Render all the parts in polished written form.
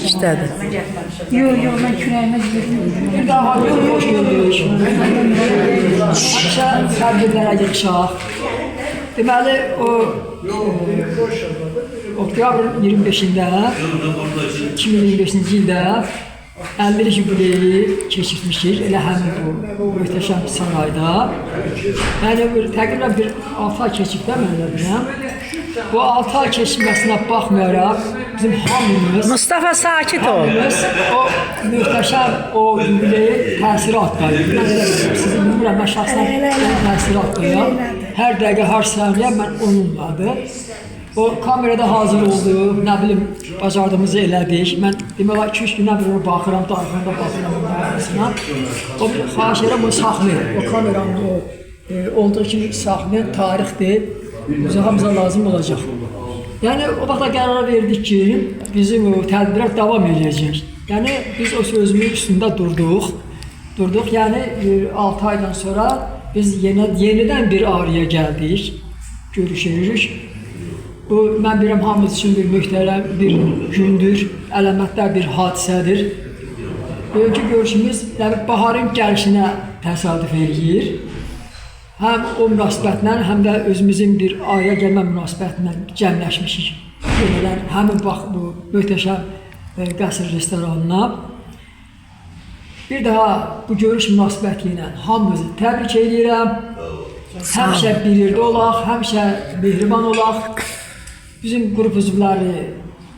işlədi. Yox, mən kürəyimə Bir daha hoş gördük. Tədbirlərə yığışaq. Deməli, o oktyabrın 25-də 2025-ci ildə 50 jubileyi keçirmişik, elə həmin bu möhtəşəm sarayda. Yəni, təqribən bir 6 ay keçib də mən elə biləm. Bu 6 ay keçməsinə baxmayaraq, bizim hamımız... Mustafa sakit ol. Hamımız o möhtəşəm o jubileyi təsiratdaydı. Mən elə biləm, sizin bilmirəm, mən şəxsən təsiratdayım. Hər dəqiqə, hər saniyə mən onunladır. O kamerada hazır oldu, nə bilim, bacardığımızı elədik. Mən demək olar 2-3 gündən bir ona baxıram, darıqlarında baxıram onun arasına. O xahiş edirəm, bunu saxlayın. O kameranın olduğu kimi saxlayan tarixdir. Bizə hamıza lazım olacaq. Yəni, o vaxta qərara verdik ki, bizim o tədbirlər davam edəcək. Yəni, biz o sözümün üstündə durduq. Yəni, 6 aydan sonra biz yenidən bir araya gəldik, görüşürük. Bu, mən bilirəm, hamımız üçün bir möhtərəm bir gündür, əlamətlər bir hadisədir. Bugünkü görüşümüz baharın gəlişinə təsadüf edir. Həm o münasibətlə, həm də özümüzün bir araya gəlmə münasibətlə cəmləşmişik. Həmin bax bu möhtəşəm qəsr restoranına. Bir daha bu görüş münasibəti ilə hamımızı təbrik edirəm. Həmişə bir yerdə olaq, həmişə mehriban olaq. Bizim qrup üzvləri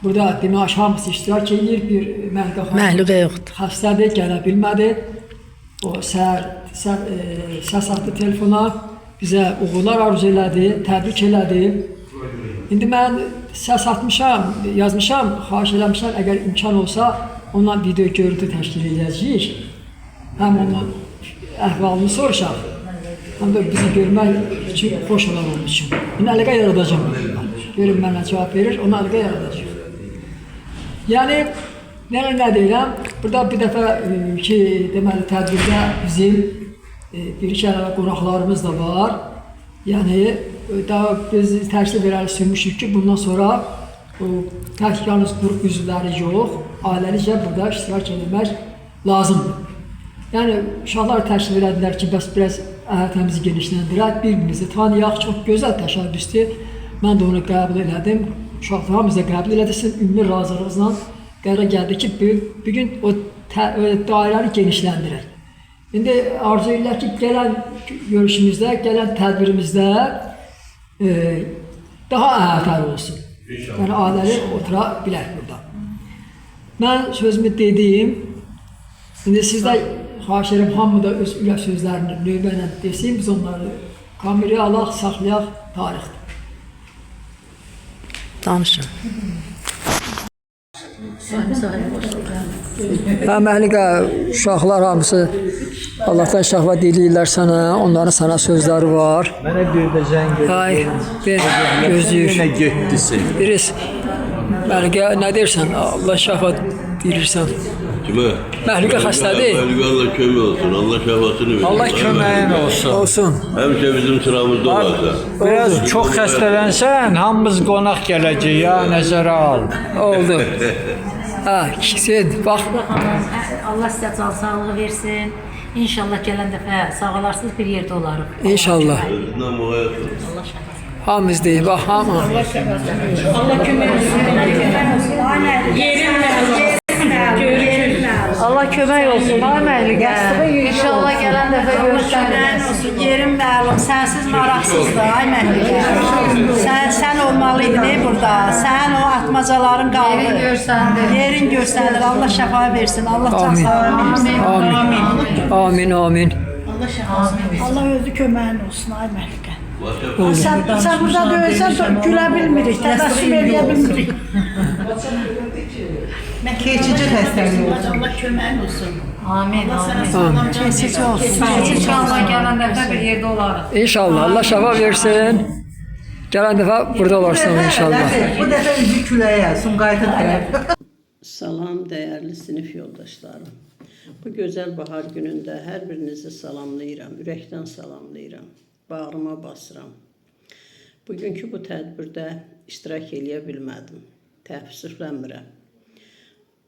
burada demək hamısı iştirak edir. Bir Məhluqə yoxdur. Xəstədir, gələ bilmədi. O səhər səs atdı telefona, bizə uğurlar arzu elədi, təbrik elədi. İndi mən səs atmışam, yazmışam, xahiş eləmişəm, əgər imkan olsa ondan video görüntü təşkil edəcəyik. Həm onun əhvalını soruşaq, həm də bizi görmək üçün xoş olan onun üçün. İndi əlaqə yaradacam. Görün mənə cavab verir, onu əlaqə yaradacaq. Yəni, nə deyirəm, burada bir dəfə ki, deməli, tədbirdə bizim bir-iki əlavə qonaqlarımız da var. Yəni, biz təşkil verəli sürmüşük ki, bundan sonra tək yalnız qrup üzvləri yox, ailəlicə burada iştirak edilmək lazımdır. Yəni, uşaqlar təşkil elədilər ki, bəs biraz əhatəmizi genişləndirək, bir-birimizi tanıyaq, çox gözəl təşəbbüsdür. Mən də onu qəbul elədim, uşaqlar hamımız da qəbul elədirsin, ümumi razılıqla qərara gəldi ki, bugün o dairəni genişləndirək. İndi arzu edirlər ki, gələn görüşümüzdə, gələn tədbirimizdə daha əhətəli olsun. Yəni, ailəli otura bilək burada. Mən sözümü dedim, indi sizdə xahiş edirəm, hamı da öz ülə sözlərini növbə ilə desin, biz onları kameraya alaq, saxlayaq, tarixdir. Danışın. Məlikə, uşaqlar hamısı Allahdan şəhvə diləyirlər sənə, onların sənə sözləri var. Mənə bir də zəng Ay, gözləyir. Yenə getdisin. Biriz, Məlikə, nə deyirsən? Allah şəhvə deyirsən. Kimə? Məlikə xəstədir. Məlikə Allah kömək olsun, Allah şəfasını verir. Allah köməyin olsun. Olsun. Həmişə bizim sıramızda olacaq. Biraz çox xəstələnsən, hamımız qonaq gələcək ya, nəzərə al. Oldu. Ha, sen bax. Allah sizə can sağlığı versin. İnşallah gələn dəfə sağalarsınız, bir yerdə olarıq. İnşallah. Özündən müğayət olsun. Hamımız deyil, bax, hamı. Allah kömək olsun. Allah kömək olsun, ay Məlikə. İnşallah gələn dəfə görüşərik. Yerin məlum, sənsiz maraqsızdır, ay Məlikə. Sən olmalıydın burada, sənin o atmacaların qaldı. Yerin görsəndir, Allah şəfa versin, Allah can sağlığı versin. Amin, amin. Allah özü köməyin olsun, ay Məlikə. Sən burada döyülsən, gülə bilmirik, təbəssüm edə bilmirik. Keçici xəstəlik olsun. Allah köməyin olsun. Amin, amin. Keçici olsun. İnşallah gələn dəfə bir yerdə olarıq. İnşallah, Allah şəfa versin. Gələn dəfə burada olarsan inşallah. Bu dəfə üzü küləyə, Sumqayıta tərəf. Salam dəyərli sinif yoldaşlarım. Bu gözəl bahar günündə hər birinizi salamlayıram, ürəkdən salamlayıram, bağrıma basıram. Bugünkü bu tədbirdə iştirak eləyə bilmədim, təəssüflənmirəm.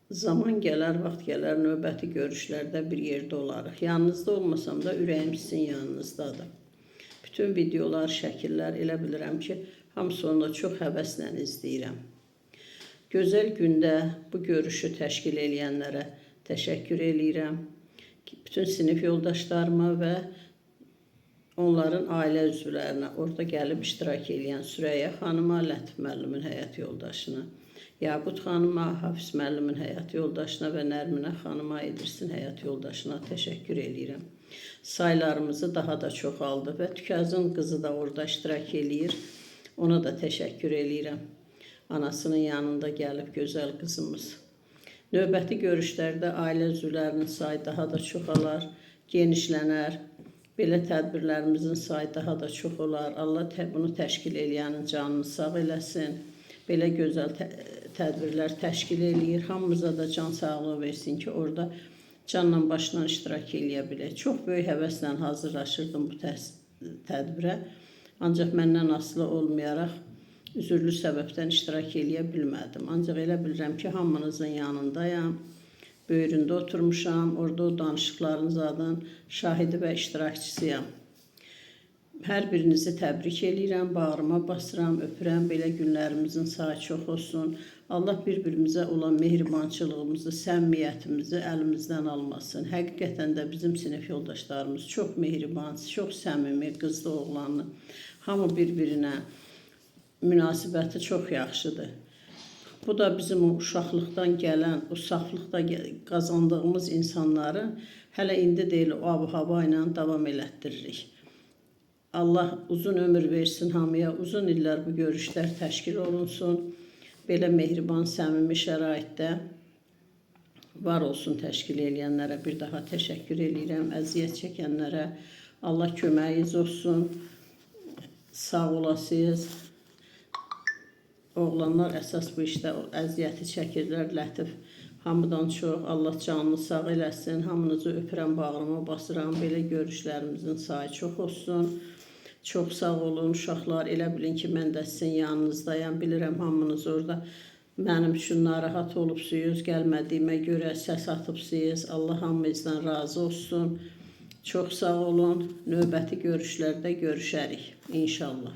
Zaman gələr, vaxt gələr, növbəti görüşlərdə bir yerdə olarıq. Yanınızda olmasam da ürəyim sizin yanınızdadır. Bütün videolar, şəkillər elə bilirəm ki, hamısı onu çox həvəslə izləyirəm. Gözəl gündə bu görüşü təşkil edənlərə təşəkkür edirəm. Bütün sinif yoldaşlarıma və onların ailə üzvlərinə, orada gəlib iştirak edən Sürəyyə xanıma, Lətif müəllimin həyat yoldaşına, Yaqut xanıma, Hafiz müəllimin həyat yoldaşına və Nərminə xanıma, İdrisin həyat yoldaşına təşəkkür edirəm. Saylarımızı daha da çoxaldı və Tükəzin qızı da orada iştirak edir. Ona da təşəkkür edirəm. Anasının yanında gəlib gözəl qızımız. Növbəti görüşlərdə ailə üzvlərinin sayı daha da çoxalar, genişlənər. Belə tədbirlərimizin sayı daha da çox olar. Allah bunu təşkil edənin canını sağ eləsin. Belə gözəl tədbirlər təşkil eləyir. Hamımıza da can sağlığı versin ki, orada canla başla iştirak eləyə bilək. Çox böyük həvəslə hazırlaşırdım bu tədbirə. Ancaq məndən asılı olmayaraq üzürlü səbəbdən iştirak eləyə bilmədim. Ancaq elə bilirəm ki, hamınızın yanındayam. Böyründə oturmuşam, orada o danışıqların zadın şahidi və iştirakçısıyam. Hər birinizi təbrik edirəm, bağrıma basıram, öpürəm. Belə günlərimizin sayı çox olsun. Allah bir-birimizə olan mehribançılığımızı, səmimiyyətimizi əlimizdən almasın. Həqiqətən də bizim sinif yoldaşlarımız çox mehriban, çox səmimi, qızlı, oğlanlı. Hamı bir-birinə münasibəti çox yaxşıdır. Bu da bizim o uşaqlıqdan gələn, o saflıqda qazandığımız insanları hələ indi deyil, o ab-hava ilə davam elətdiririk. Allah uzun ömür versin hamıya, uzun illər bu görüşlər təşkil olunsun. Belə mehriban, səmimi şəraitdə var olsun təşkil edənlərə bir daha təşəkkür edirəm. Əziyyət çəkənlərə Allah köməyiniz olsun. Sağ olasınız. Oğlanlar əsas bu işdə əziyyəti çəkirlər. Lətif hamıdan çox. Allah canını sağ eləsin. Hamınızı öpürəm, bağrıma basıram. Belə görüşlərimizin sayı çox olsun. Çox sağ olun uşaqlar. Elə bilin ki, mən də sizin yanınızdayam. Bilirəm hamınız orada mənim üçün narahat olubsuyuz. Gəlmədiyimə görə səs atıbsınız. Allah hamınızdan razı olsun. Çox sağ olun. Növbəti görüşlərdə görüşərik. İnşallah.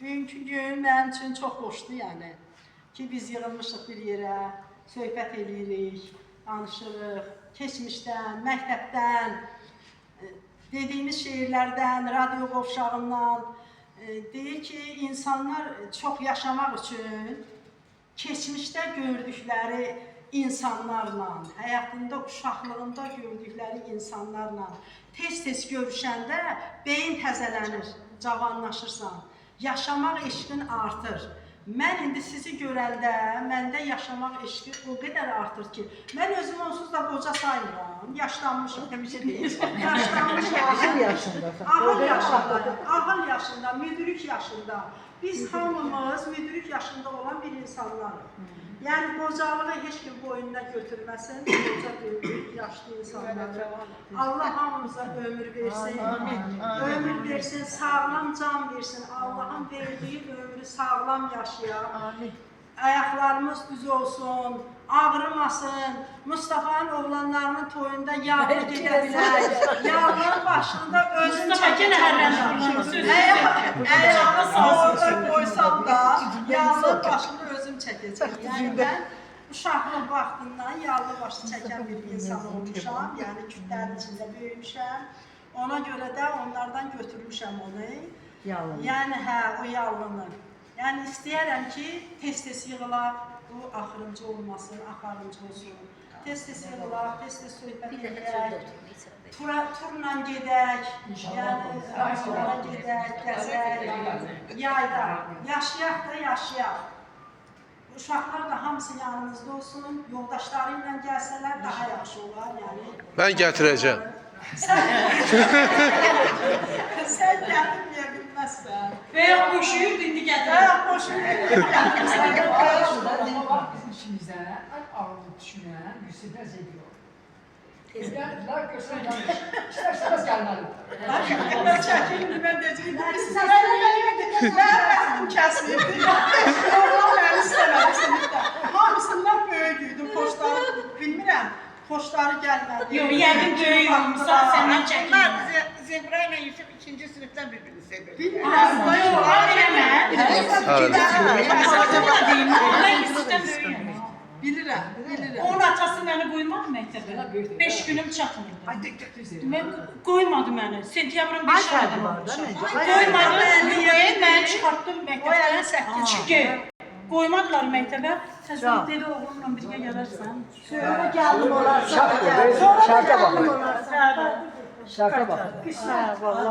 Bugünkü gün mənim üçün çox xoşdur, yəni ki, biz yığılmışıq bir yerə, söhbət edirik, danışırıq, keçmişdən, məktəbdən, dediyimiz şeirlərdən, radio qovşağından. Deyir ki, insanlar çox yaşamaq üçün keçmişdə gördükləri insanlarla, həyatında, uşaqlığında gördükləri insanlarla tez-tez görüşəndə beyin təzələnir, cavanlaşırsan, yaşamaq eşqin artır. Mən indi sizi görəndə, məndə yaşamaq eşqi o qədər artır ki, mən özüm onsuz da qoca saymıram, yaşlanmışım. Yaşlanmışım. Ağır yaşında. Ağır yaşında, müdrik yaşında. Biz hamımız müdrik yaşında olan bir insanlarıq. Yəni qocalığı heç kim boynuna götürməsin, qoca böyük, yaşlı insanları. Allah hamımıza ömür versin, ömür versin, sağlam can versin. Allah'ın verdiği ömrü sağlam yaşayaq. Ayaqlarımız düz olsun, ağrımasın. Mustafa'nın oğlanlarının toyunda yağlı gedə bilər. Yağlının başında özün çəkən Ayağını orada qoysam da, yağlının başında özüm çəkəcəm. Yəni mən uşaqlıq vaxtından yağlı başı çəkən bir insan olmuşam. Yəni kütlərin içində böyümüşəm. Ona görə də onlardan götürmüşəm onu. Yəni hə, o yağlını. Yəni istəyərəm ki, tez-tez yığılaq, bu axırıncı olmasın, axarıncı olsun. Tez-tez yığılaq, tez-tez söhbət edək, turla gedək, yəni arzulara gedək, gəzək, yayda, yaşayaq da yaşayaq. Uşaqlar da hamısı yanımızda olsun, yoldaşları ilə gəlsələr daha yaxşı olar, yəni. Mən gətirəcəm. Sən gətirməyə bilməzsən. Veya boşuyur, indi gətir. Ama bizim içimizde en ağır düşünen Yusuf'e ediyor. Geldiler gösterdiler. İsterseniz gelmeli. Ben çəkildim, mən deyəcəyim. Mən vaxtım kəsildi. Allah məni istəmədi sinifdə. Hamısından böyük idim, xoşları bilmirəm. Xoşları gəlmədi. Yox, yəqin böyük olmuşsa səndən çəkin. Zebra ile Yusuf 2. sınıftan birbirini seviyor. Bilmirəm. Yox, Ben Yusuf'tan böyüyüm. bilirəm. Onun atası məni qoymadı məktəbə. 5 günüm çatmırdı. Mən qoymadı məni. Sentyabrın 5 ayı vardı. Qoymadı, mən çıxartdım məktəbdən. Çünki qoymadılar məktəbə. Sən dedi oğlumla birgə gələrsən. Sonra gəldim olar. Şarta bakın. Şarta bakın.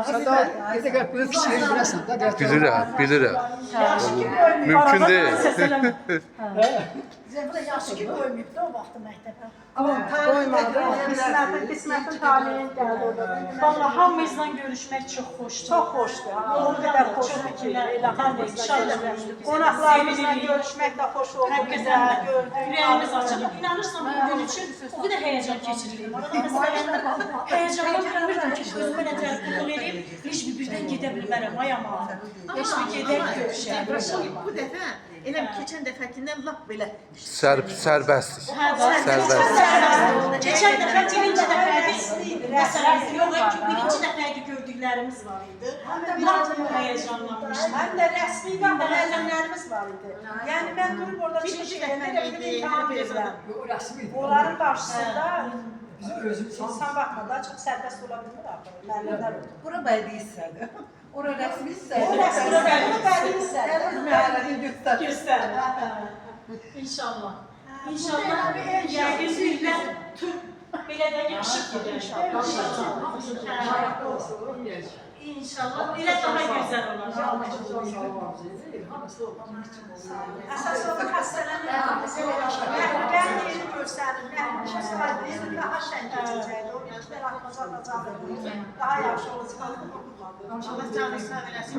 Hatta gece kadar böyle kişileri bilesin. Bilirəm. Mümkün deyil. Zəvra yaşı ki qoymayıb da o vaxtı məktəbə. Qoymadı. Qismətin taliyin gəldi orada. Vallahi hamımızla görüşmək çox xoşdur. Çox xoşdur. O qədər xoşdur ki, elə hamımızla görüşmək. Qonaqlarımızla görüşmək də xoş oldu. Həqiqətən gördük. Ürəyimiz açıq. İnanırsan bu gün üçün o qədər həyəcan keçirirdim. Həyəcandan bilmirdim ki, özümə nə tərəf qulluq edeyim. Heç birdən gedə bilmərəm, ay ama. Heç bir gedək görüşək. Bu dəfə elə keçən dəfəkindən lap belə Sərbəstlik. Geçen dəfə, birinci dəfədir. Məsələn, yox ki, birinci dəfədir gördüklərimiz var idi. Biraz həyəcanlanmışdım. Həm də rəsmi və müəllimlərimiz var idi. Yəni mən durub orada çıxış edəndə bir imtahan verirəm. O resmi. Onların qarşısında Bizim özümüz insan baxmadan çox sərbəst ola bilmir axı. Müəllimlər olur. bura bədii hissədir. Ora rəsmi O hissədir. rəsmi bədii hissədir. Məhəlləni göstər. Göstər. İnşallah. İnşallah yəqin birdən belə də yaxşı gedər. İnşallah belə daha gözəl olar. Əsas olaraq xəstələnmək. Rəhbər yeri görsənir. Rəhbər görsənir. Daha şən keçəcəkdir. O işlər atacaq. Daha yaxşı olacaq. Allah canı sağ eləsin.